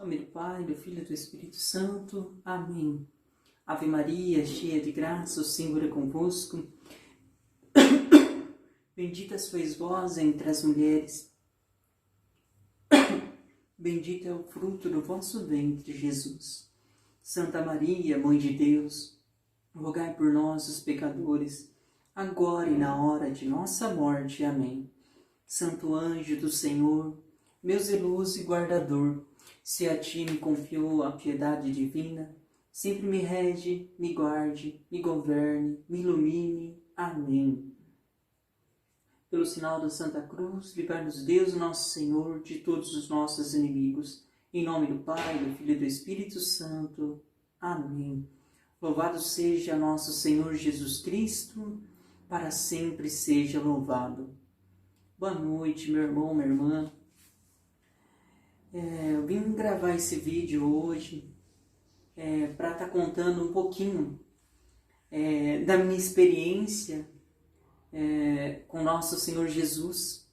Nome do Pai, do Filho e do Espírito Santo. Amém. Ave Maria, cheia de graça, o Senhor é convosco. Bendita sois vós entre as mulheres. Bendito é o fruto do vosso ventre, Jesus. Santa Maria, Mãe de Deus, rogai por nós, os pecadores, agora e na hora de nossa morte. Amém. Santo anjo do Senhor, meu zeloso e guardador, se a ti me confiou a piedade divina, sempre me rege, me guarde, me governe, me ilumine. Amém. Pelo sinal da Santa Cruz, livrai-nos Deus, nosso Senhor, de todos os nossos inimigos. Em nome do Pai, do Filho e do Espírito Santo. Amém. Louvado seja nosso Senhor Jesus Cristo, para sempre seja louvado. Boa noite, meu irmão, minha irmã. Eu vim gravar esse vídeo hoje para estar contando um pouquinho da minha experiência com nosso Senhor Jesus,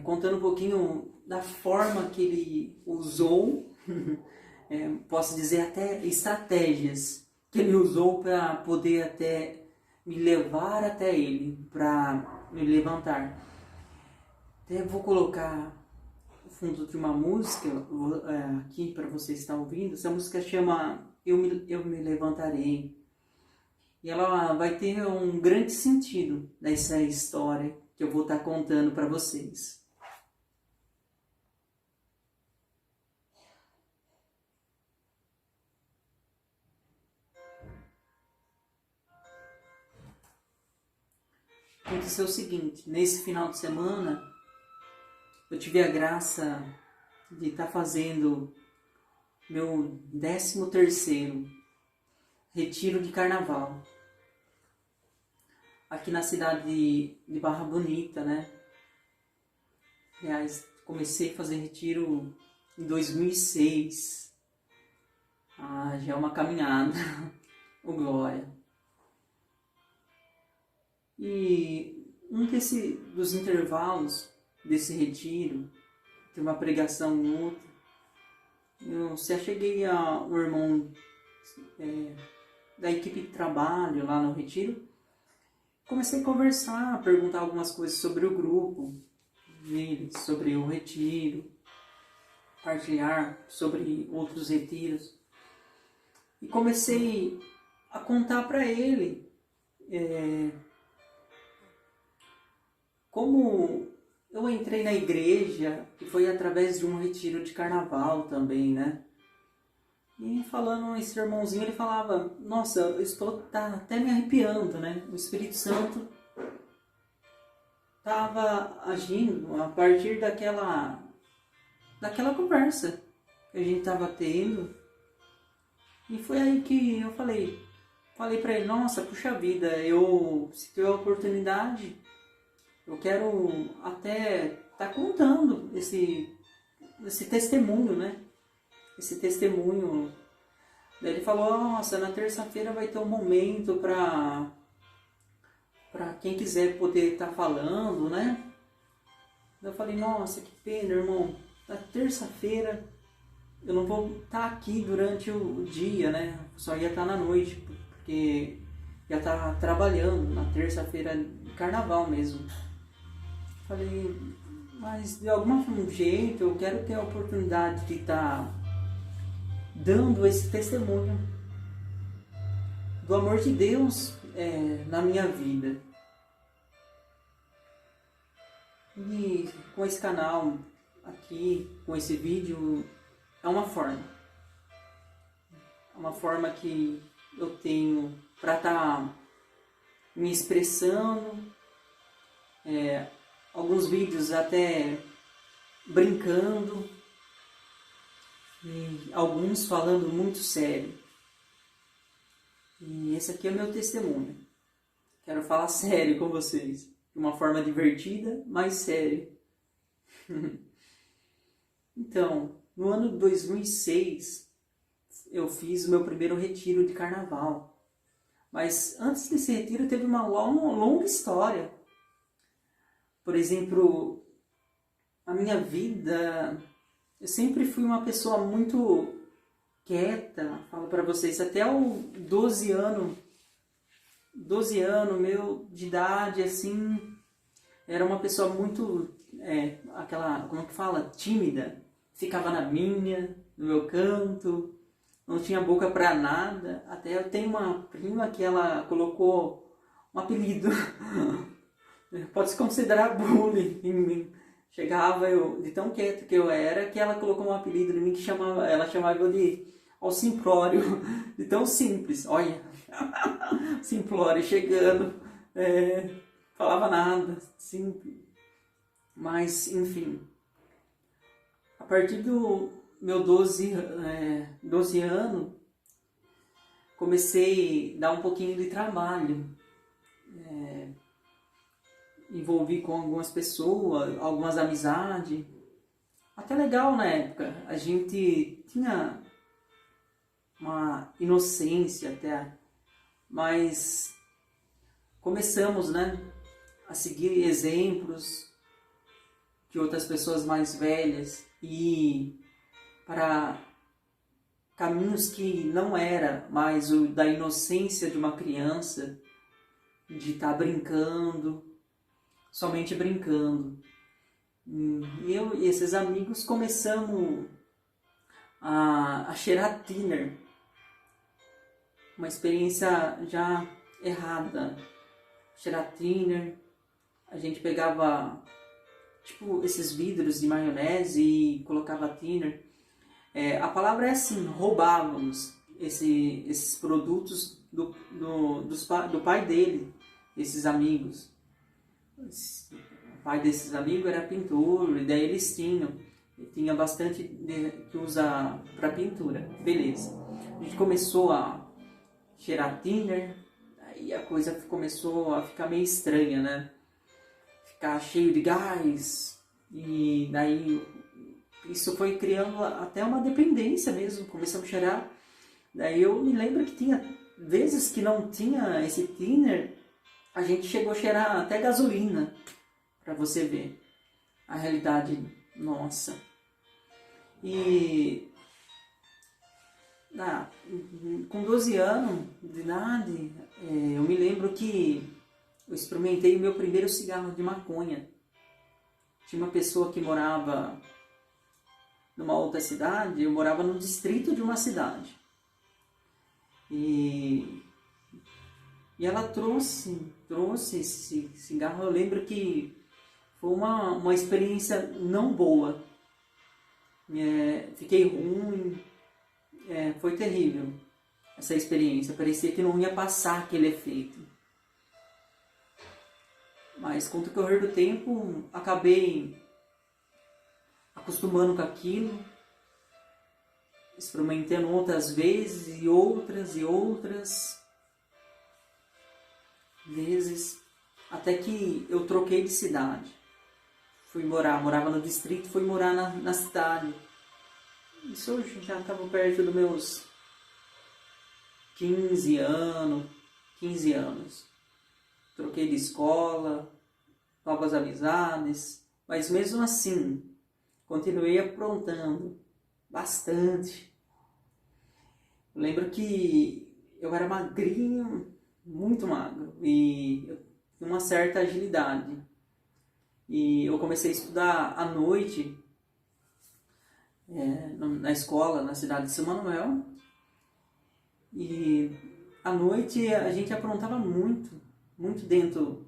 contando um pouquinho da forma que Ele usou, posso dizer até estratégias que Ele usou para poder até me levar até Ele, para me levantar. Até vou colocar o fundo de uma música aqui para você estar ouvindo. Essa música chama Eu Me Levantarei. E ela vai ter um grande sentido nessa história que eu vou estar contando para vocês. Aconteceu o seguinte: nesse final de semana eu tive a graça de estar fazendo meu 13º retiro de carnaval aqui na cidade de Barra Bonita, né? Aliás, comecei a fazer retiro em 2006. Já é uma caminhada. Ô glória! E dos intervalos desse retiro, tem uma pregação em outra, eu se acheguei a um irmão da equipe de trabalho lá no retiro. Comecei a conversar, a perguntar algumas coisas sobre o grupo dele, sobre o retiro, partilhar sobre outros retiros. E comecei a contar para ele como eu entrei na igreja, que foi através de um retiro de carnaval também, né? E falando esse irmãozinho, ele falava: nossa, tá até me arrepiando, né? O Espírito Santo estava agindo a partir daquela conversa que a gente estava tendo. E foi aí que eu falei para ele: nossa, puxa vida, se tiver a oportunidade, eu quero até estar contando esse testemunho, né? Esse testemunho. Daí ele falou: nossa, na terça-feira vai ter um momento para quem quiser poder estar falando, né? Eu falei: nossa, que pena, irmão. Na terça-feira eu não vou estar aqui durante o dia, né? Só ia estar na noite, porque ia estar trabalhando na terça-feira de carnaval mesmo. Falei: mas de algum jeito eu quero ter a oportunidade de estar dando esse testemunho do amor de Deus na minha vida. E com esse canal aqui, com esse vídeo, é uma forma que eu tenho para estar me expressando, alguns vídeos até brincando, e alguns falando muito sério. E esse aqui é o meu testemunho. Quero falar sério com vocês, de uma forma divertida, mas séria. Então, no ano de 2006, eu fiz o meu primeiro retiro de carnaval. Mas antes desse retiro teve uma longa história. Por exemplo, a minha vida eu sempre fui uma pessoa muito quieta, falo pra vocês, até os 12 anos meu de idade, assim, era uma pessoa muito, aquela, como que fala, tímida, ficava na minha, no meu canto, não tinha boca pra nada. Até eu tenho uma prima que ela colocou um apelido, pode se considerar bullying em mim. Chegava eu, de tão quieto que eu era, que ela colocou um apelido em mim que ela chamava eu de ao simplório, de tão simples, olha, simplório, chegando, falava nada, simples, mas enfim, a partir do meu 12 anos, comecei a dar um pouquinho de trabalho, envolvi com algumas pessoas, algumas amizades, até legal na época, a gente tinha uma inocência até, mas começamos, né, a seguir exemplos de outras pessoas mais velhas e para caminhos que não era mais o da inocência de uma criança, de estar brincando, somente brincando. E eu e esses amigos começamos a cheirar thinner, uma experiência já errada. Cheirar thinner, a gente pegava tipo esses vidros de maionese e colocava thinner. A palavra é assim, roubávamos esses produtos do pai dele, esses amigos. O pai desses amigos era pintor, e daí eles tinha bastante que usa para pintura, beleza. A gente começou a cheirar thinner, aí a coisa começou a ficar meio estranha, né? Ficar cheio de gás, e daí isso foi criando até uma dependência mesmo, começamos a cheirar. Daí eu me lembro que tinha vezes que não tinha esse thinner, a gente chegou a cheirar até gasolina, para você ver a realidade nossa. E com 12 anos de idade, eu me lembro que eu experimentei o meu primeiro cigarro de maconha. Tinha uma pessoa que morava numa outra cidade, eu morava no distrito de uma cidade. E ela trouxe esse cigarro. Eu lembro que foi uma experiência não boa. Fiquei ruim, foi terrível essa experiência. Parecia que não ia passar aquele efeito. Mas com o decorrer do tempo, acabei acostumando com aquilo, experimentando outras vezes e outras vezes, até que eu troquei de cidade. Morava no distrito, fui morar na cidade. Isso eu já estava perto dos meus 15 anos. Troquei de escola, novas amizades, mas mesmo assim, continuei aprontando bastante. Eu lembro que eu era magrinho, muito magro, e eu tinha uma certa agilidade. E eu comecei a estudar à noite, na escola, na cidade de São Manuel. E à noite a gente aprontava muito dentro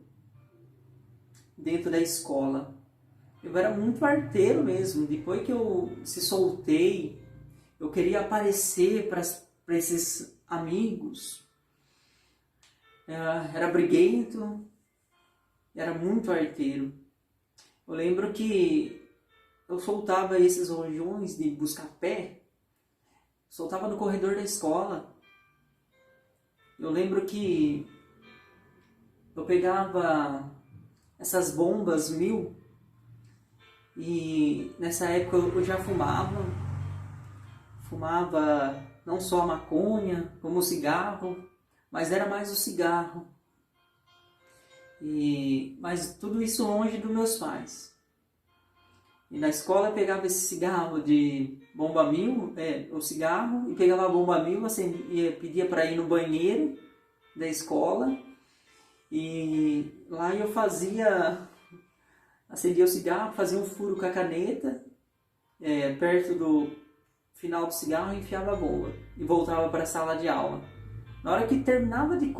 da escola. Eu era muito arteiro mesmo. Depois que eu se soltei, eu queria aparecer para esses amigos. Era briguento, era muito arteiro. Eu lembro que eu soltava esses rojões de busca-pé, soltava no corredor da escola. Eu lembro que eu pegava essas bombas 1000 e nessa época eu já fumava não só a maconha, como o cigarro, mas era mais o cigarro. Mas tudo isso longe dos meus pais. E na escola eu pegava esse cigarro de bomba mil, o cigarro, e pegava a bomba mil, assim, e pedia para ir no banheiro da escola. E lá eu acendia o cigarro, fazia um furo com a caneta, perto do final do cigarro, e enfiava a bomba. E voltava para a sala de aula. Na hora que terminava de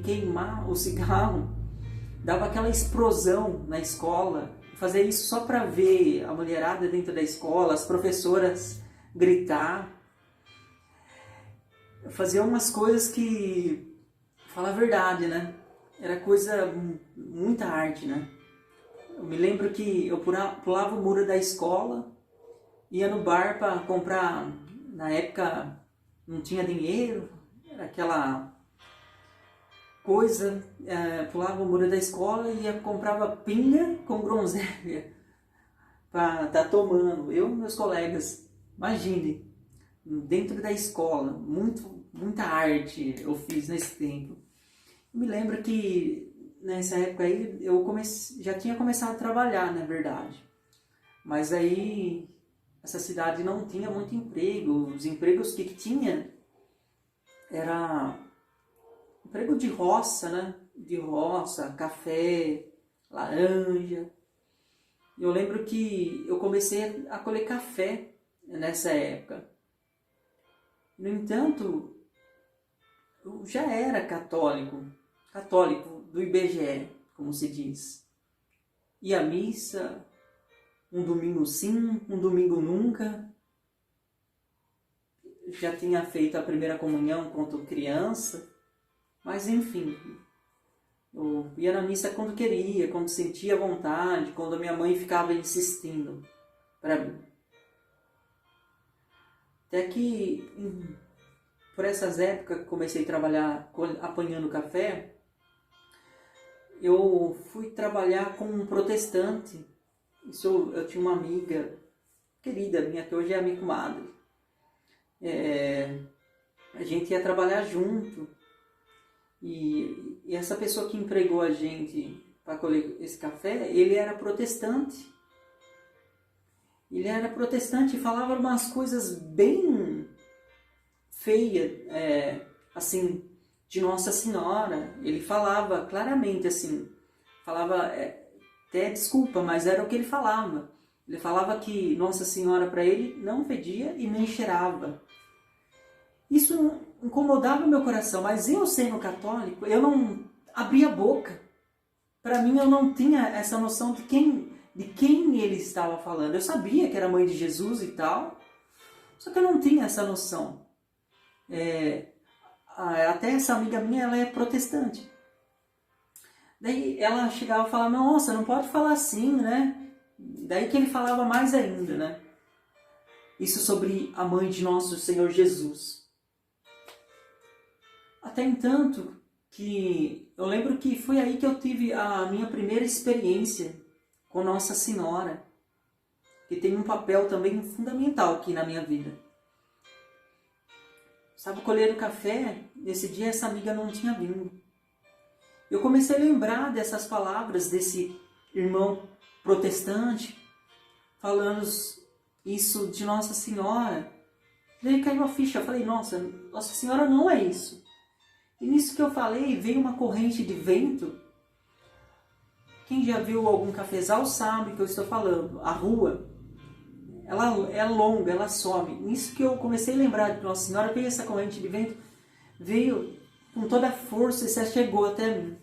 queimar o cigarro, dava aquela explosão na escola. Fazia isso só para ver a mulherada dentro da escola, as professoras gritar. Eu fazia umas coisas que, falar a verdade, né? Era muita arte, né? Eu me lembro que eu pulava o muro da escola, ia no bar para comprar, na época não tinha dinheiro, era aquela coisa, pulava o muro da escola e comprava pinga com groselha para estar tomando, eu e meus colegas. Imagine, dentro da escola, muita arte eu fiz nesse tempo. Eu me lembro que nessa época aí já tinha começado a trabalhar, na verdade, mas aí essa cidade não tinha muito emprego, os empregos que tinha era emprego de roça, né? De roça, café, laranja. Eu lembro que eu comecei a colher café nessa época. No entanto, eu já era católico do IBGE, como se diz. Ia à missa, um domingo sim, um domingo nunca. Já tinha feito a primeira comunhão quando criança. Mas enfim, eu ia na missa quando queria, quando sentia vontade, quando a minha mãe ficava insistindo para mim. Até que, por essas épocas que comecei a trabalhar apanhando café, eu fui trabalhar com um protestante. Eu tinha uma amiga querida minha, que hoje é a minha comadre. A gente ia trabalhar junto. E essa pessoa que empregou a gente para colher esse café, ele era protestante. Ele era protestante e falava umas coisas bem feias, assim, de Nossa Senhora. Ele falava claramente assim, até desculpa, mas era o que ele falava. Ele falava que Nossa Senhora para ele não fedia e nem cheirava. Isso incomodava o meu coração, mas eu sendo católico, eu não abria a boca. Para mim eu não tinha essa noção de quem ele estava falando. Eu sabia que era mãe de Jesus e tal, só que eu não tinha essa noção. Até essa amiga minha, ela é protestante. Daí ela chegava e falava, nossa, não pode falar assim, né? Daí que ele falava mais ainda, né? Isso sobre a mãe de nosso Senhor Jesus. Até entanto que eu lembro que foi aí que eu tive a minha primeira experiência com Nossa Senhora, que tem um papel também fundamental aqui na minha vida. Estava colhendo café, nesse dia essa amiga não tinha vindo. Eu comecei a lembrar dessas palavras desse irmão protestante, falando isso de Nossa Senhora. Daí caiu a ficha, eu falei, Nossa Senhora não é isso. E nisso que eu falei, veio uma corrente de vento. Quem já viu algum cafezal sabe o que eu estou falando. A rua, ela é longa, ela sobe. Nisso que eu comecei a lembrar de Nossa Senhora, veio essa corrente de vento, veio com toda a força e se chegou até mim.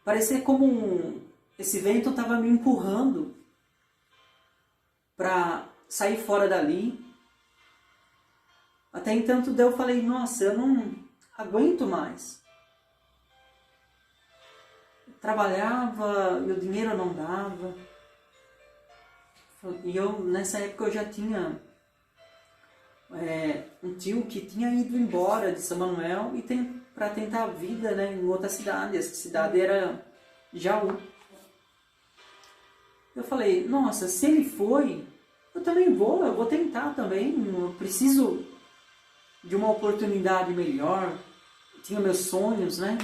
Parecia como esse vento estava me empurrando para sair fora dali. Até então eu falei, nossa, eu não aguento mais. Eu trabalhava e o dinheiro não dava. E nessa época eu já tinha um tio que tinha ido embora de São Manuel e para tentar a vida, né, em outra cidade. Essa cidade era Jaú. Eu falei, nossa, se ele foi, eu também vou, eu vou tentar também. Eu preciso de uma oportunidade melhor. Tinha meus sonhos, né?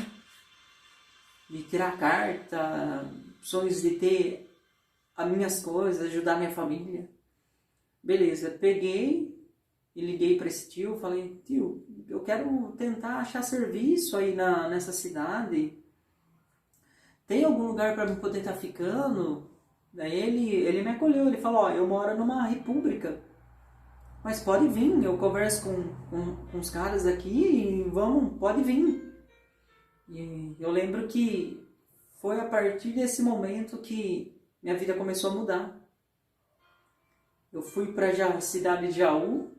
De tirar carta, sonhos de ter as minhas coisas, ajudar minha família. Beleza, peguei e liguei para esse tio, falei, tio, eu quero tentar achar serviço aí nessa cidade. Tem algum lugar para eu poder estar ficando? Daí ele me acolheu, ele falou, ó, eu moro numa república, mas pode vir, eu converso com os caras aqui e vamos, pode vir. E eu lembro que foi a partir desse momento que minha vida começou a mudar. Eu fui para a cidade de Jaú.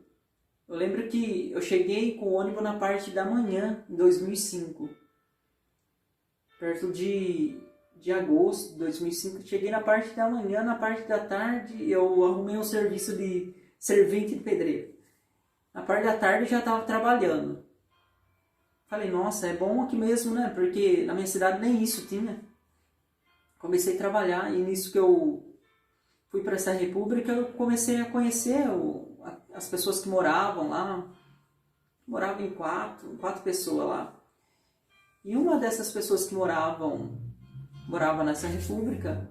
Eu lembro que eu cheguei com o ônibus na parte da manhã, em 2005. Perto de agosto de 2005. Cheguei na parte da manhã, na parte da tarde eu arrumei um serviço de servente de pedreiro. Na parte da tarde eu já estava trabalhando. Falei, nossa, é bom aqui mesmo, né? Porque na minha cidade nem isso tinha. Comecei a trabalhar e nisso que eu fui para essa república, eu comecei a conhecer as pessoas que moravam lá. Moravam em quatro pessoas lá. E uma dessas pessoas que morava nessa república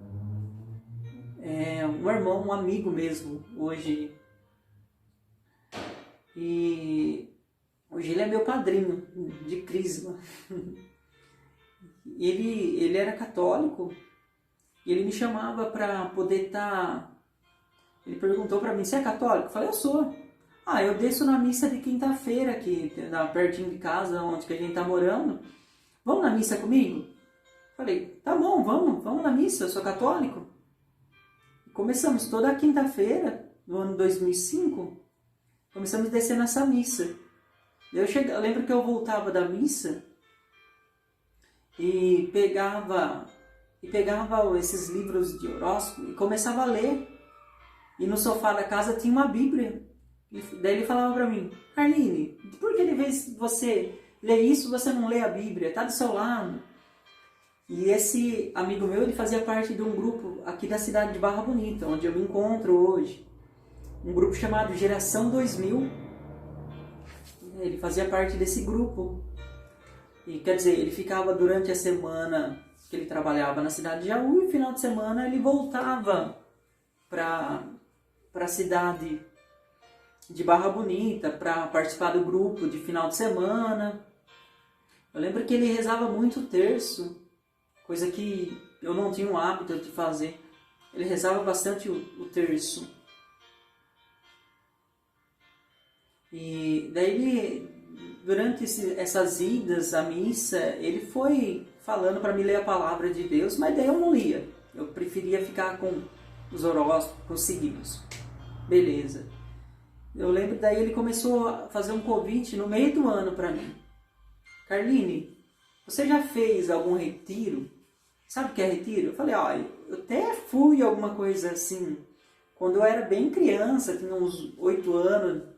é um irmão, um amigo mesmo, hoje. E hoje ele é meu padrinho de crisma. Ele era católico e ele me chamava para poder estar... Ele perguntou para mim, você é católico? Eu falei, eu sou. Ah, eu desço na missa de quinta-feira aqui, pertinho de casa, onde que a gente tá morando. Vamos na missa comigo? Falei, tá bom, vamos na missa, eu sou católico. Começamos toda quinta-feira, no ano 2005, começamos a descer nessa missa. Eu lembro que eu voltava da missa e pegava esses livros de horóscopo e começava a ler. E no sofá da casa tinha uma Bíblia. E daí ele falava para mim, Carline, por que de vez você lê isso, você não lê a Bíblia? Tá do seu lado. E esse amigo meu, ele fazia parte de um grupo aqui da cidade de Barra Bonita, onde eu me encontro hoje. Um grupo chamado Geração 2000. Ele fazia parte desse grupo. E quer dizer, ele ficava durante a semana que ele trabalhava na cidade de Jaú e no final de semana ele voltava para a cidade de Barra Bonita para participar do grupo de final de semana. Eu lembro que ele rezava muito o terço, coisa que eu não tinha o hábito de fazer. Ele rezava bastante o terço. E daí, durante essas idas à missa, ele foi falando para me ler a palavra de Deus, mas daí eu não lia. Eu preferia ficar com os horóscopos, com os signos. Beleza. Eu lembro daí ele começou a fazer um convite no meio do ano para mim. Carline, você já fez algum retiro? Sabe o que é retiro? Eu falei, eu até fui alguma coisa assim. Quando eu era bem criança, tinha uns 8 anos,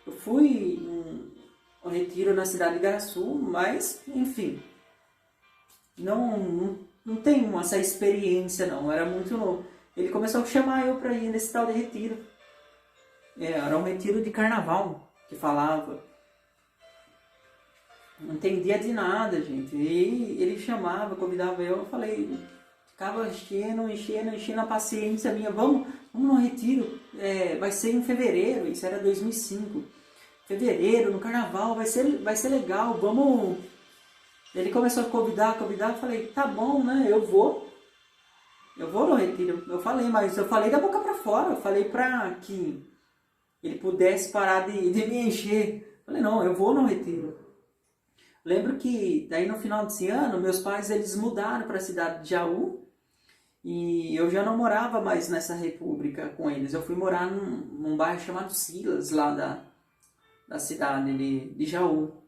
eu fui um retiro na cidade de Igaraçu, mas, enfim, não tenho essa experiência não, era muito novo. Ele começou a chamar eu para ir nesse tal de retiro. Era um retiro de carnaval que falava. Não entendia de nada, gente. E ele chamava, convidava eu falei, ficava enchendo a paciência minha. Vamos no retiro, vai ser em fevereiro, isso era 2005. Fevereiro, no carnaval, vai ser legal, vamos. Ele começou a convidar, eu falei, tá bom, né, eu vou no retiro. Eu falei da boca pra fora, eu falei pra que ele pudesse parar de me encher. Eu falei, não, eu vou no retiro. Lembro que daí no final desse ano, meus pais eles mudaram para a cidade de Jaú e eu já não morava mais nessa república com eles. Eu fui morar num bairro chamado Silas, lá da cidade de Jaú.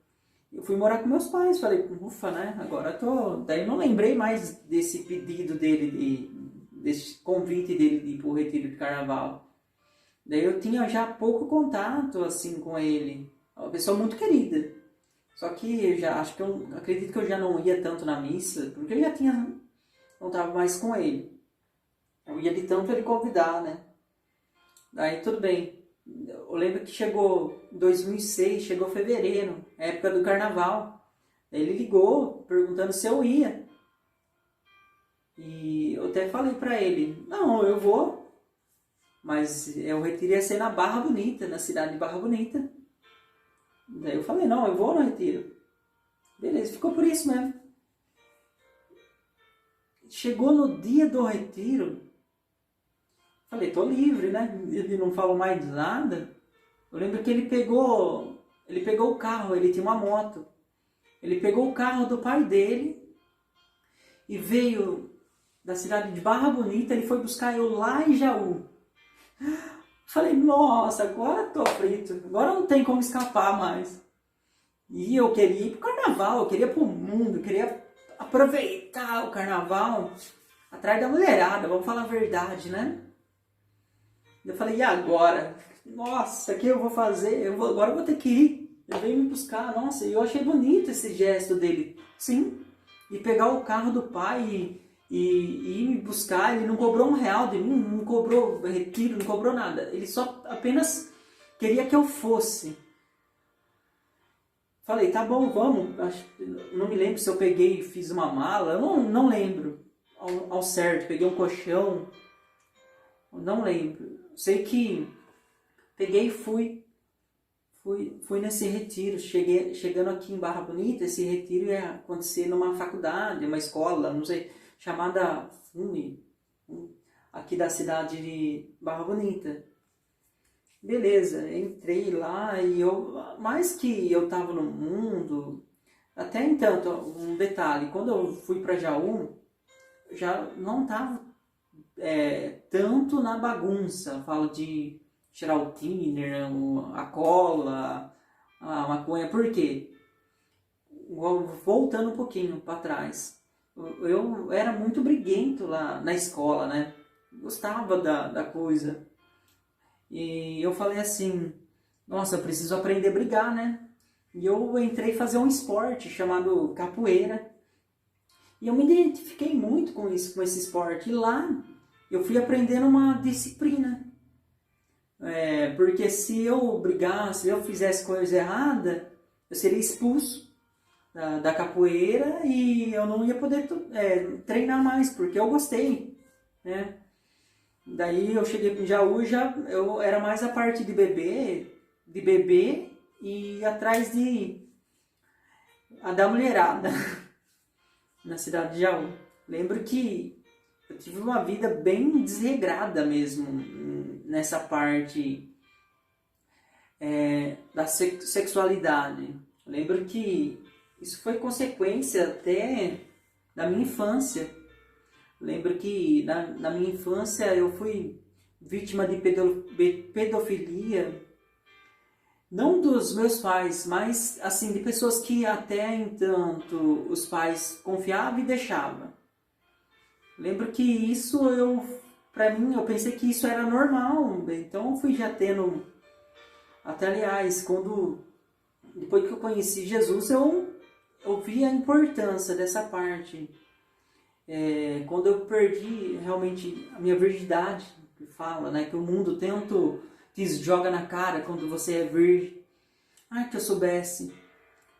Eu fui morar com meus pais, falei, ufa, né? Agora eu tô... Daí eu não lembrei mais desse pedido dele, desse convite dele de ir pro retiro de carnaval. Daí eu tinha já pouco contato, assim, com ele. Uma pessoa muito querida. Só que eu acredito que eu já não ia tanto na missa, porque eu já não estava mais com ele. Eu ia de tanto ele convidar, né? Daí tudo bem. Eu lembro que chegou 2006, chegou fevereiro, época do carnaval. Daí ele ligou perguntando se eu ia. E até falei para ele, não, eu vou, mas o retiro ia ser na Barra Bonita, na cidade de Barra Bonita. Daí eu falei, não, eu vou no retiro. Beleza, ficou por isso mesmo. Chegou no dia do retiro, falei, tô livre, né? Ele não falou mais nada. Eu lembro que ele pegou o carro, ele tinha uma moto. Ele pegou o carro do pai dele e veio da cidade de Barra Bonita, ele foi buscar eu lá em Jaú. Falei, nossa, agora tô frito, agora não tem como escapar mais. E eu queria ir pro carnaval, eu queria ir pro mundo, eu queria aproveitar o carnaval atrás da mulherada, vamos falar a verdade, né? Eu falei, e agora? Nossa, o que eu vou fazer? Agora eu vou ter que ir. Ele veio me buscar, nossa, e eu achei bonito esse gesto dele. Sim, e pegar o carro do pai e ir me buscar, ele não cobrou R$1 de mim, não cobrou retiro, não cobrou nada. Ele só apenas queria que eu fosse. Falei, tá bom, vamos. Não me lembro se eu peguei e fiz uma mala, eu não lembro ao certo, peguei um colchão, não lembro. Sei que peguei e fui nesse retiro, chegando aqui em Barra Bonita, esse retiro ia acontecer numa faculdade, uma escola, não sei, chamada FUNE, aqui da cidade de Barra Bonita. Beleza, entrei lá e mais que eu estava no mundo, até então, um detalhe, quando eu fui para Jaú, já não estava tanto na bagunça, falo de tirar o thinner, a cola, a maconha. Por quê? Voltando um pouquinho para trás, eu era muito briguento lá na escola, né? Gostava da coisa. E eu falei assim, nossa, eu preciso aprender a brigar, né? E eu entrei fazer um esporte chamado capoeira. E eu me identifiquei muito com isso, com esse esporte. E lá eu fui aprendendo uma disciplina. Porque se eu brigasse, se eu fizesse coisa errada, eu seria expulso da capoeira e eu não ia poder treinar mais, porque eu gostei, né? Daí eu cheguei em Jaú, eu era mais a parte de beber e atrás da mulherada na cidade de Jaú. Lembro que eu tive uma vida bem desregrada mesmo nessa parte da sexualidade. Lembro que isso foi consequência até da minha infância. Lembro que na minha infância eu fui vítima de pedofilia, não dos meus pais, mas assim, de pessoas que até então os pais confiavam e deixavam. Lembro que isso pra mim, eu pensei que isso era normal, então eu fui já tendo, até aliás, depois que eu conheci Jesus, eu vi a importância dessa parte. Quando eu perdi realmente a minha virgindade, que fala, né, que o mundo tanto te joga na cara quando você é virgem. Ai, que eu soubesse.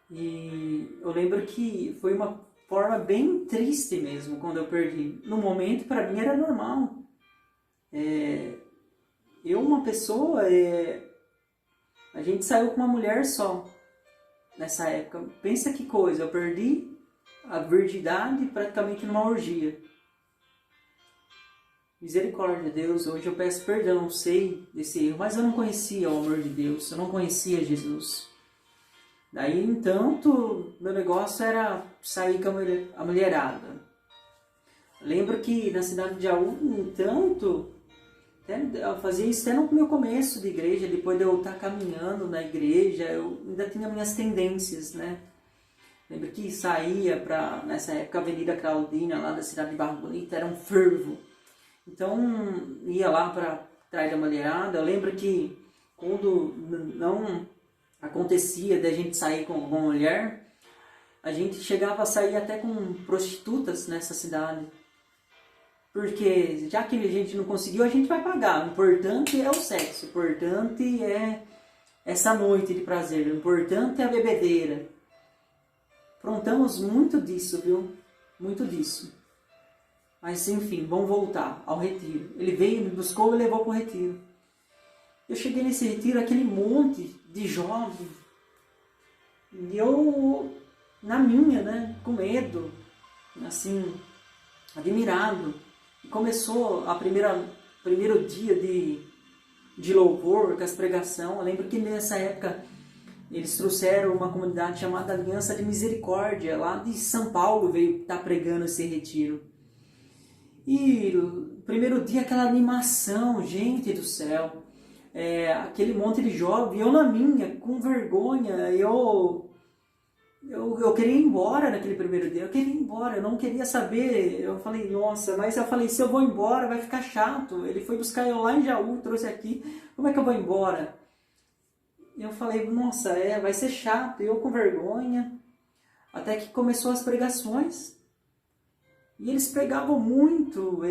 E eu lembro que foi uma forma bem triste mesmo quando eu perdi. No momento, para mim, era normal. Uma pessoa, a gente saiu com uma mulher só nessa época. Pensa que coisa, eu perdi a virgindade praticamente numa orgia. Misericórdia, Deus, hoje eu peço perdão, sei desse erro, mas eu não conhecia o amor de Deus, eu não conhecia Jesus. Daí, entanto, meu negócio era sair com a mulherada. Lembro que na cidade de Jaú, entanto, eu fazia isso até no meu começo de igreja, depois de eu estar caminhando na igreja, eu ainda tinha minhas tendências, né? Lembro que saía nessa época, a Avenida Claudina, lá da cidade de Barra Bonita, era um fervo. Então, ia lá para trás da mulherada. Eu lembro que quando não acontecia da gente sair com alguma mulher, a gente chegava a sair até com prostitutas nessa cidade. Porque já que a gente não conseguiu, a gente vai pagar. O importante é o sexo, o importante é essa noite de prazer, o importante é a bebedeira. Aprontamos muito disso, viu? Muito disso. Mas enfim, vamos voltar ao retiro. Ele veio, me buscou e levou para o retiro. Eu cheguei nesse retiro, aquele monte de jovens. E eu, na minha, né, com medo, assim, admirado. E começou primeiro dia de louvor, com as pregação. Eu lembro que nessa época eles trouxeram uma comunidade chamada Aliança de Misericórdia, lá de São Paulo, veio estar pregando esse retiro. E no primeiro dia, aquela animação, gente do céu, aquele monte de jovem, eu na minha, com vergonha, eu queria ir embora naquele primeiro dia, eu queria ir embora, eu não queria saber, eu falei, nossa, mas eu falei, se eu vou embora vai ficar chato, ele foi buscar eu lá em Jaú, trouxe aqui, como é que eu vou embora? Eu falei, nossa, vai ser chato, eu com vergonha, até que começou as pregações, e eles pregavam muito,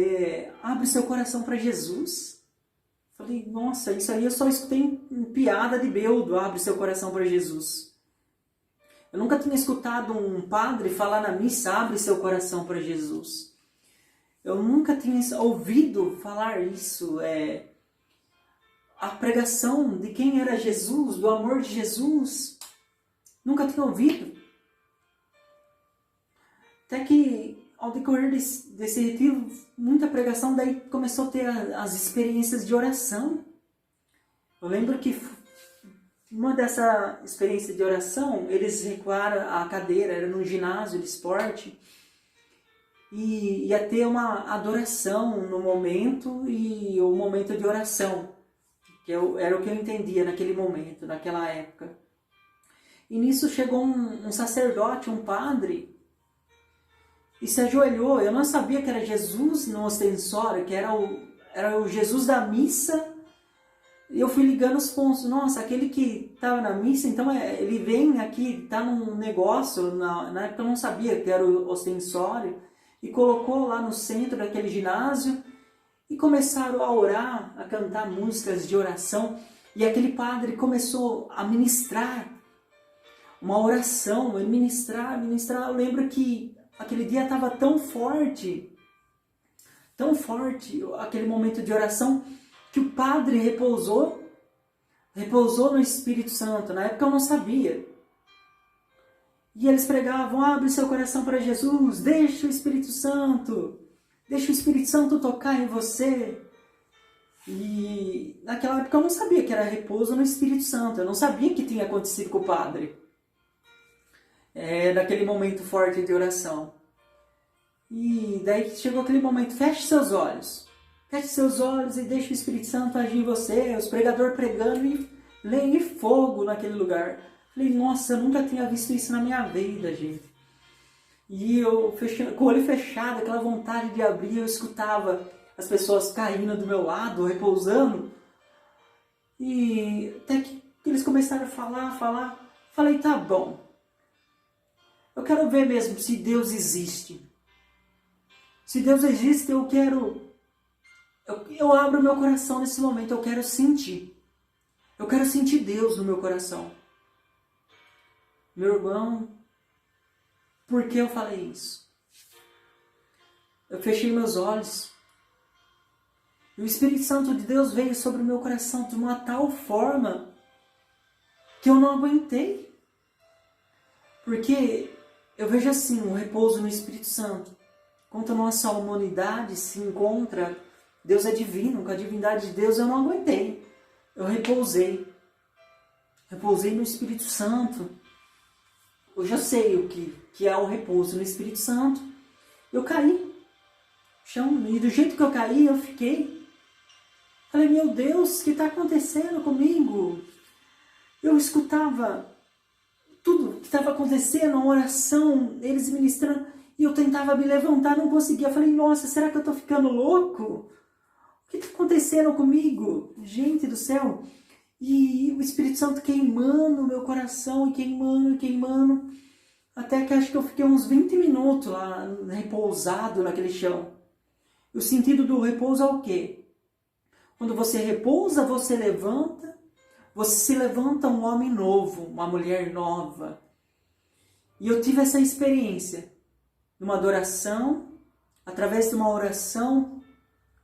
abre seu coração para Jesus. Falei, nossa, isso aí eu só escutei em piada de beudo, abre seu coração para Jesus. Eu nunca tinha escutado um padre falar na missa, abre seu coração para Jesus. Eu nunca tinha ouvido falar isso, a pregação de quem era Jesus, do amor de Jesus. Nunca tinha ouvido. Até que, ao decorrer desse retiro, muita pregação, daí começou a ter as experiências de oração. Eu lembro que uma dessa experiência de oração, eles recuaram a cadeira, era num ginásio de esporte, e ia ter uma adoração no momento, e o momento de oração, que era o que eu entendia naquele momento, naquela época. E nisso chegou um sacerdote, um padre, e se ajoelhou. Eu não sabia que era Jesus no ostensório, que era o Jesus da missa. E eu fui ligando os pontos. Nossa, aquele que estava na missa, então ele vem aqui, está num negócio, na época eu não sabia que era o ostensório, e colocou lá no centro daquele ginásio, e começaram a orar, a cantar músicas de oração, e aquele padre começou a ministrar uma oração, ministrar. Eu lembro que aquele dia estava tão forte, aquele momento de oração, que o padre repousou no Espírito Santo. Na época eu não sabia. E eles pregavam, abre seu coração para Jesus, deixa o Espírito Santo tocar em você. E naquela época eu não sabia que era repouso no Espírito Santo, eu não sabia que tinha acontecido com o padre. Naquele momento forte de oração. E daí chegou aquele momento, feche seus olhos e deixe o Espírito Santo agir em você, os pregadores pregando e lenha e fogo naquele lugar. Falei, nossa, eu nunca tinha visto isso na minha vida, gente. E eu, com o olho fechado, aquela vontade de abrir, eu escutava as pessoas caindo do meu lado, repousando. E até que eles começaram a falar. Falei, tá bom. Eu quero ver mesmo se Deus existe. Se Deus existe, eu abro meu coração nesse momento, eu quero sentir. Eu quero sentir Deus no meu coração. Meu irmão, por que eu falei isso? Eu fechei meus olhos. E o Espírito Santo de Deus veio sobre o meu coração de uma tal forma que eu não aguentei. Porque eu vejo assim, um repouso no Espírito Santo. Quando a nossa humanidade se encontra, Deus é divino, com a divindade de Deus eu não aguentei. Eu repousei. Repousei no Espírito Santo. Hoje eu sei o que é o repouso no Espírito Santo. Eu caí no chão, e do jeito que eu caí, eu fiquei. Falei, meu Deus, o que está acontecendo comigo? Eu escutava tudo que estava acontecendo, a oração, eles ministrando, e eu tentava me levantar, não conseguia. Falei, nossa, será que eu estou ficando louco? O que está acontecendo comigo? Gente do céu! E o Espírito Santo queimando o meu coração, e queimando, até que acho que eu fiquei uns 20 minutos lá, repousado naquele chão. O sentido do repouso é o quê? Quando você repousa, você se levanta um homem novo, uma mulher nova. E eu tive essa experiência, numa adoração, através de uma oração,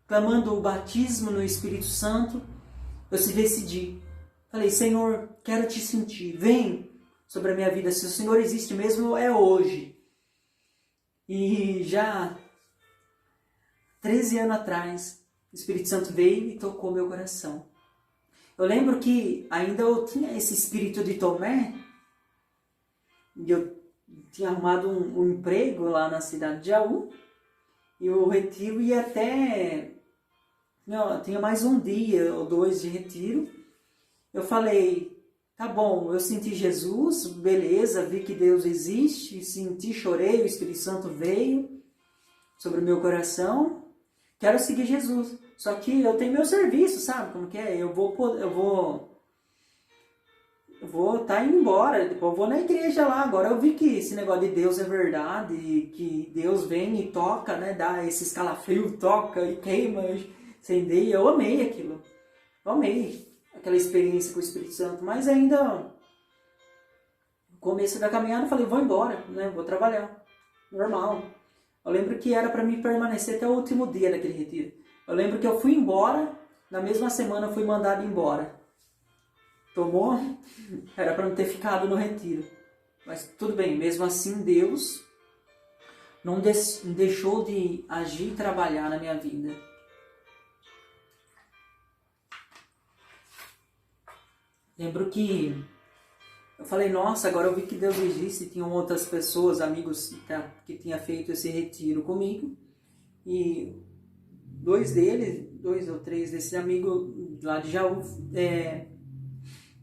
clamando o batismo no Espírito Santo, eu se decidi. Falei, Senhor, quero te sentir, vem sobre a minha vida. Se o Senhor existe mesmo, é hoje. E já 13 anos atrás, o Espírito Santo veio e tocou meu coração. Eu lembro que ainda eu tinha esse espírito de Tomé, e eu tinha arrumado um emprego lá na cidade de Jaú, e o retiro ia até... Não, tinha mais um dia ou dois de retiro. Eu falei, tá bom, eu senti Jesus, beleza, vi que Deus existe, senti, chorei, o Espírito Santo veio sobre o meu coração, quero seguir Jesus. Só que eu tenho meu serviço, sabe como que é? Eu vou estar indo embora, depois eu vou na igreja lá. Agora eu vi que esse negócio de Deus é verdade, que Deus vem e toca, né? Dá esse escalafrio, toca e queima, incendeia. Eu amei aquilo. Eu amei aquela experiência com o Espírito Santo. Mas ainda, no começo da caminhada, eu falei, vou embora, né? Vou trabalhar. Normal. Eu lembro que era para mim permanecer até o último dia daquele retiro. Eu lembro que eu fui embora, na mesma semana eu fui mandado embora. Tomou? Era para não ter ficado no retiro. Mas tudo bem, mesmo assim Deus não deixou de agir e trabalhar na minha vida. Lembro que eu falei, nossa, agora eu vi que Deus existe. Tinham outras pessoas, amigos que tinham feito esse retiro comigo. E dois ou três desses amigos lá de Jaú,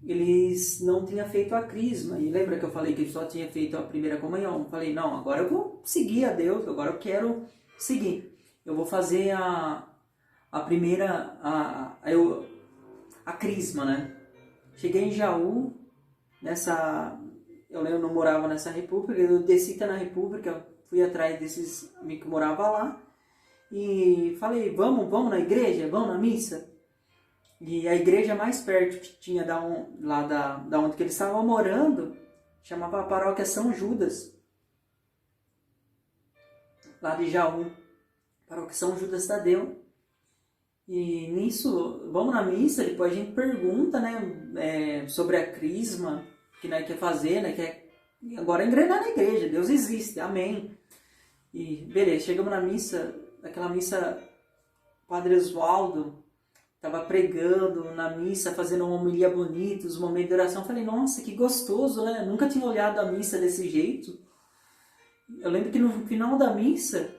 eles não tinham feito a crisma. E lembra que eu falei que ele só tinha feito a primeira comunhão? Eu falei, não, agora eu vou seguir a Deus, agora eu quero seguir. Eu vou fazer a primeira, a crisma, né? Cheguei em Jaú, eu não morava nessa república, eu desci na república, fui atrás desses amigos que moravam lá, e falei, vamos na igreja, vamos na missa? E a igreja mais perto que tinha da onde que eles estavam morando, chamava a paróquia São Judas, lá de Jaú, paróquia São Judas Tadeu. E nisso, vamos na missa, depois a gente pergunta, né, sobre a crisma, que nós quer fazer, né, agora engrenar na igreja, Deus existe, amém. E beleza, chegamos na missa, aquela missa, o Padre Oswaldo estava pregando na missa, fazendo uma homilia bonita, os momentos de oração. Eu falei, nossa, que gostoso, né? Nunca tinha olhado a missa desse jeito. Eu lembro que no final da missa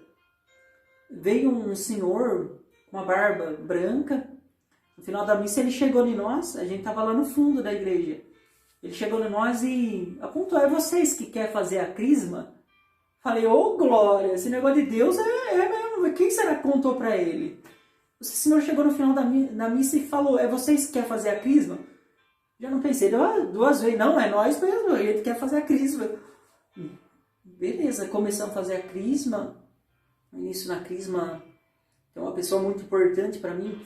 veio um senhor com uma barba branca. No final da missa ele chegou em nós, a gente estava lá no fundo da igreja. Ele chegou em nós e apontou, é vocês que querem fazer a crisma? Falei, ô glória, esse negócio de Deus é mesmo, quem será que contou para ele? O senhor chegou no final da missa e falou, é vocês que querem fazer a crisma? Já não pensei duas vezes, não, é nós mesmo, a gente quer fazer a crisma. Beleza, começamos a fazer a crisma. No início na crisma, tem uma pessoa muito importante para mim,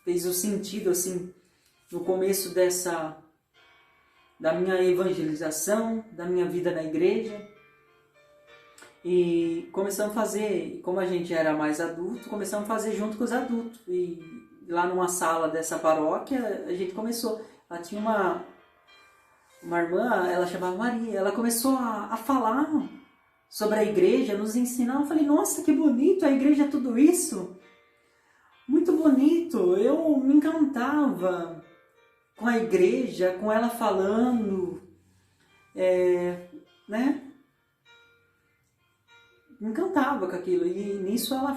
fez o sentido, assim, no começo da minha evangelização, da minha vida na igreja. E começamos a fazer, como a gente era mais adulto, começamos a fazer junto com os adultos. E lá numa sala dessa paróquia, a gente começou. Ela tinha uma irmã, ela chamava Maria, ela começou a falar sobre a igreja, nos ensinar. Eu falei, nossa, que bonito, a igreja é tudo isso. Muito bonito, eu me encantava com a igreja, com ela falando, né? Me encantava com aquilo. E nisso ela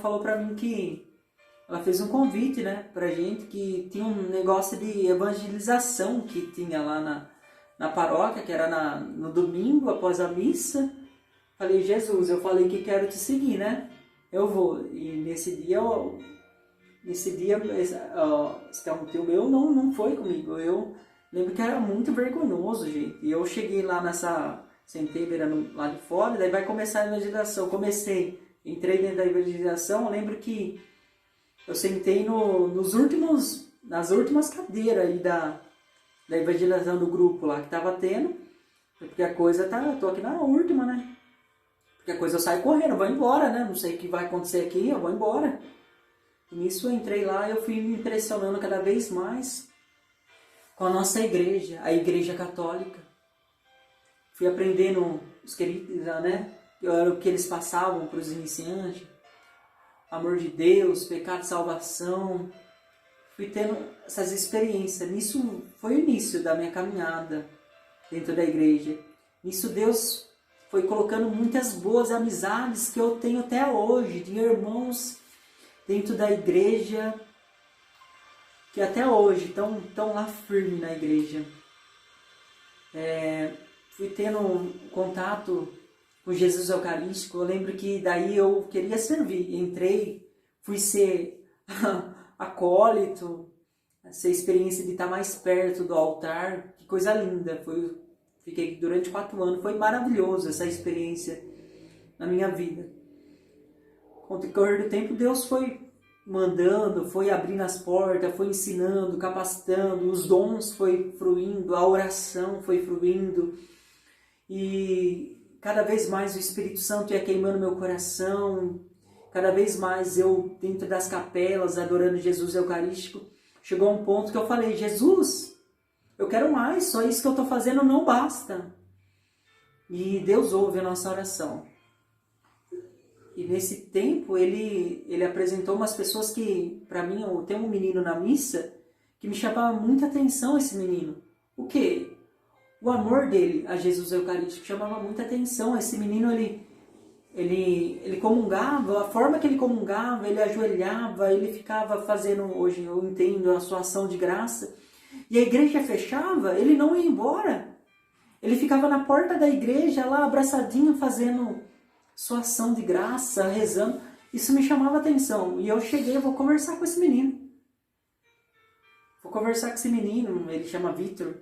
falou pra mim que ela fez um convite, né, pra gente, que tinha um negócio de evangelização que tinha lá na paróquia, que era no domingo, após a missa. Falei, Jesus, eu falei que quero te seguir, né? Eu vou. E nesse dia, esse tio meu não foi comigo. Eu lembro que era muito vergonhoso, gente. E eu cheguei lá sentei beirando lá de fora, daí vai começar a evangelização. Entrei dentro da evangelização, eu lembro que eu sentei nas últimas cadeiras aí da evangelização do grupo lá que tava tendo, porque a coisa tô aqui na última, né? qualquer coisa eu saio correndo, eu vou embora, né? Não sei o que vai acontecer aqui, eu vou embora. E nisso eu entrei lá e eu fui me impressionando cada vez mais com a nossa igreja, a Igreja Católica. Fui aprendendo os queridos, né? O que eles passavam para os iniciantes. Amor de Deus, pecado, salvação. Fui tendo essas experiências. Nisso foi o início da minha caminhada dentro da igreja. Nisso Deus foi colocando muitas boas amizades que eu tenho até hoje, de irmãos dentro da igreja, que até hoje estão lá firme na igreja. Fui tendo um contato com Jesus Eucarístico. Eu lembro que daí eu queria servir. Entrei, fui ser acólito, essa experiência de estar mais perto do altar. Que coisa linda. Fiquei durante 4 anos. Foi maravilhoso essa experiência na minha vida. Com o decorrer do tempo, Deus foi mandando, foi abrindo as portas, foi ensinando, capacitando, os dons foi fluindo, a oração foi fluindo. E cada vez mais o Espírito Santo ia queimando meu coração, cada vez mais eu dentro das capelas, adorando Jesus Eucarístico. Chegou um ponto que eu falei, Jesus, eu quero mais, só isso que eu estou fazendo não basta. E Deus ouve a nossa oração. E nesse tempo ele apresentou umas pessoas que, para mim, tem um menino na missa que me chamava muita atenção, esse menino. O quê? O amor dele a Jesus Eucarístico chamava muita atenção. Esse menino, ele comungava, a forma que ele comungava, ele ajoelhava, ele ficava fazendo, hoje eu entendo, a sua ação de graça. E a igreja fechava, ele não ia embora. Ele ficava na porta da igreja, lá abraçadinho, fazendo sua ação de graça, rezando. Isso me chamava atenção. E eu cheguei, vou conversar com esse menino. Vou conversar com esse menino, ele chama Vitor.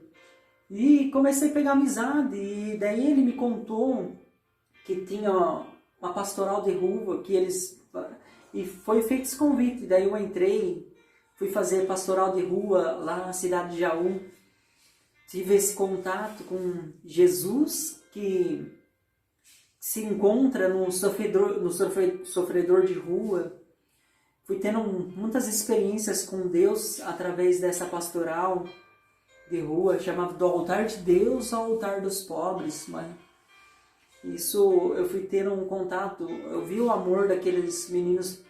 E comecei a pegar amizade. E daí ele me contou que tinha uma pastoral de rua, que eles... E foi feito esse convite. Daí eu entrei, fui fazer pastoral de rua lá na cidade de Jaú. Tive esse contato com Jesus, que se encontra no sofredor de rua. Fui tendo muitas experiências com Deus através dessa pastoral de rua, chamava do altar de Deus ao altar dos pobres. Mas isso eu fui tendo um contato, eu vi o amor daqueles meninos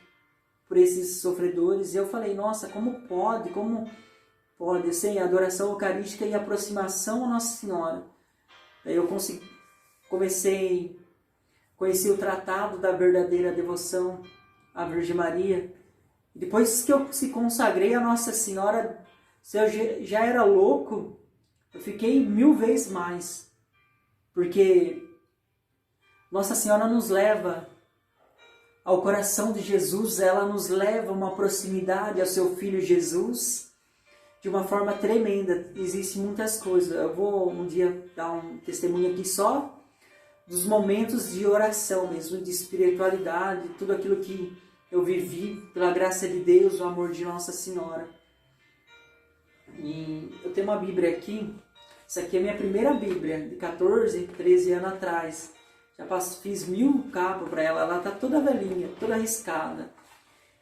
por esses sofredores e eu falei, nossa, como pode assim, a adoração eucarística e a aproximação a Nossa Senhora. Daí eu conheci o tratado da verdadeira devoção à Virgem Maria. Depois que eu se consagrei a Nossa Senhora, se eu já era louco, eu fiquei 1000 vezes mais. Porque Nossa Senhora nos leva ao coração de Jesus, ela nos leva a uma proximidade ao seu Filho Jesus de uma forma tremenda. Existem muitas coisas. Eu vou um dia dar um testemunho aqui só dos momentos de oração mesmo, de espiritualidade, tudo aquilo que eu vivi pela graça de Deus, o amor de Nossa Senhora. E eu tenho uma Bíblia aqui, essa aqui é a minha primeira Bíblia, de 14, 13 anos atrás. Fiz 1000 capas para ela está toda velhinha, toda arriscada.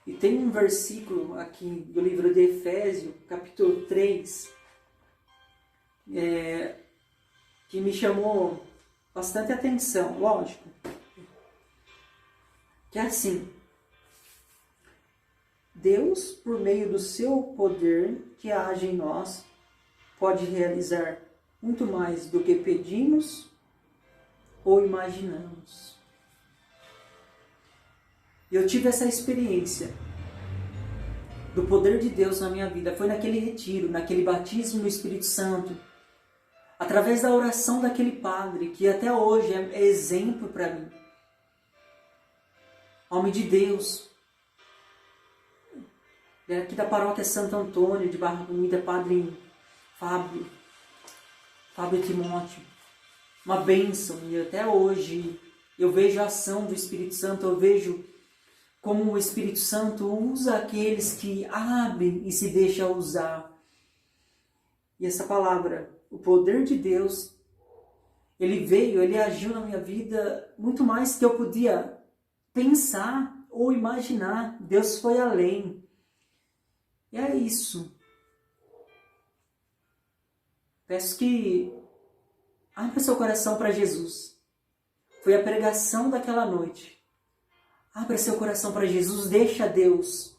E tem um versículo aqui do livro de Efésios, capítulo 3, que me chamou bastante atenção, lógico. Que é assim: Deus, por meio do seu poder que age em nós, pode realizar muito mais do que pedimos ou imaginamos. Eu tive essa experiência do poder de Deus na minha vida. Foi naquele retiro, naquele batismo no Espírito Santo, através da oração daquele padre, que até hoje é exemplo para mim. Homem de Deus. Aqui da paróquia Santo Antônio, de Barra Bonita, padre Fábio Timóteo. Uma bênção, e até hoje eu vejo a ação do Espírito Santo, eu vejo como o Espírito Santo usa aqueles que abrem e se deixam usar. E essa palavra, o poder de Deus, Ele veio, ele agiu na minha vida muito mais que eu podia pensar ou imaginar. Deus foi além. E é isso. Peço que abra seu coração para Jesus. Foi a pregação daquela noite. Abra seu coração para Jesus, deixa Deus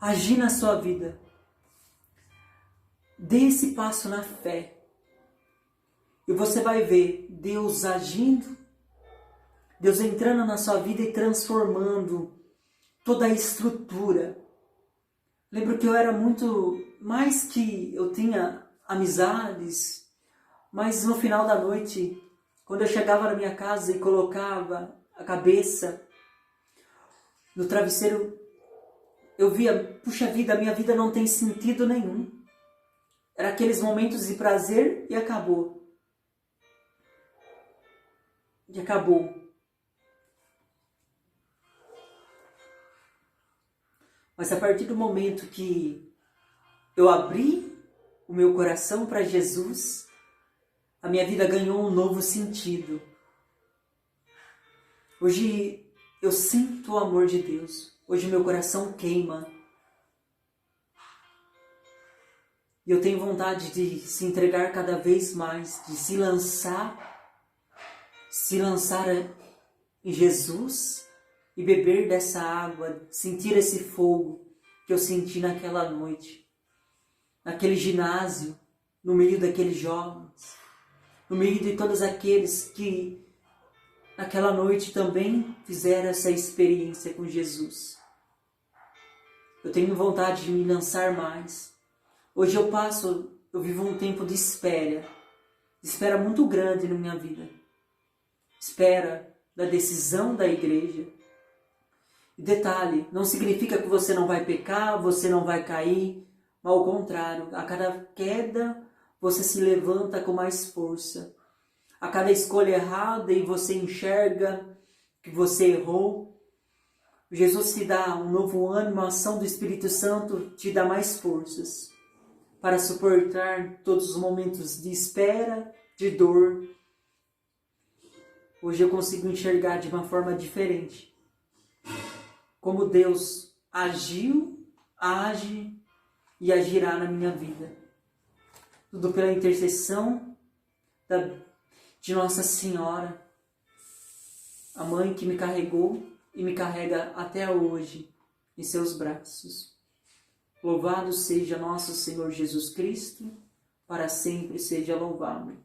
agir na sua vida. Dê esse passo na fé. E você vai ver Deus agindo, Deus entrando na sua vida e transformando toda a estrutura. Lembro que eu era muito, mais que eu tinha amizades, mas no final da noite, quando eu chegava na minha casa e colocava a cabeça no travesseiro, eu via, puxa vida, a minha vida não tem sentido nenhum. Era aqueles momentos de prazer e acabou. E acabou. Mas a partir do momento que eu abri o meu coração para Jesus, a minha vida ganhou um novo sentido. Hoje eu sinto o amor de Deus. Hoje meu coração queima. E eu tenho vontade de se entregar cada vez mais, de se lançar em Jesus e beber dessa água, sentir esse fogo que eu senti naquela noite, naquele ginásio, no meio daqueles jovens, no meio de todos aqueles que naquela noite também fizeram essa experiência com Jesus. Eu tenho vontade de me lançar mais. Hoje eu vivo um tempo de espera muito grande na minha vida. Espera da decisão da igreja. E detalhe, não significa que você não vai pecar, você não vai cair, mas ao contrário, a cada queda você se levanta com mais força. A cada escolha errada e você enxerga que você errou, Jesus te dá um novo ânimo, a ação do Espírito Santo te dá mais forças para suportar todos os momentos de espera, de dor. Hoje eu consigo enxergar de uma forma diferente como Deus agiu, age e agirá na minha vida. Tudo pela intercessão de Nossa Senhora, a mãe que me carregou e me carrega até hoje em seus braços. Louvado seja nosso Senhor Jesus Cristo, para sempre seja louvado.